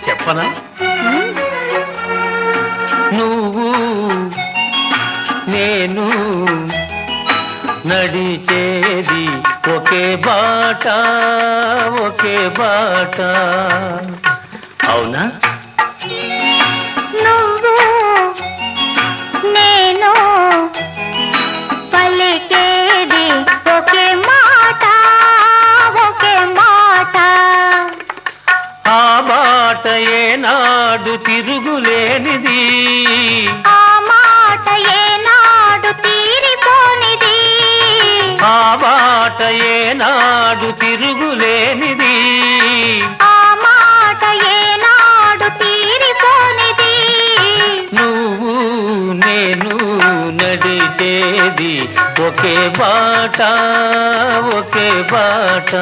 చెప్పనా? నువ్వు నేను నడిచేది ఒకే బాట, ఒకే బాట. అవునా? నువ్వు నేను పలికేది ఒకే మాట, ఒకే మాట. ఆ బాట ఏనాడు తిరుగులేనిది, ఆ మాట ఏనాడు తీరిపోనిది, ఆ బాట ఏనాడు తిరుగులేనిది, ఆ మాట ఏనాడు తీరిపోనిది. నువ్వు నేను నడిచేది ఒకే బాట, ఒకే బాట.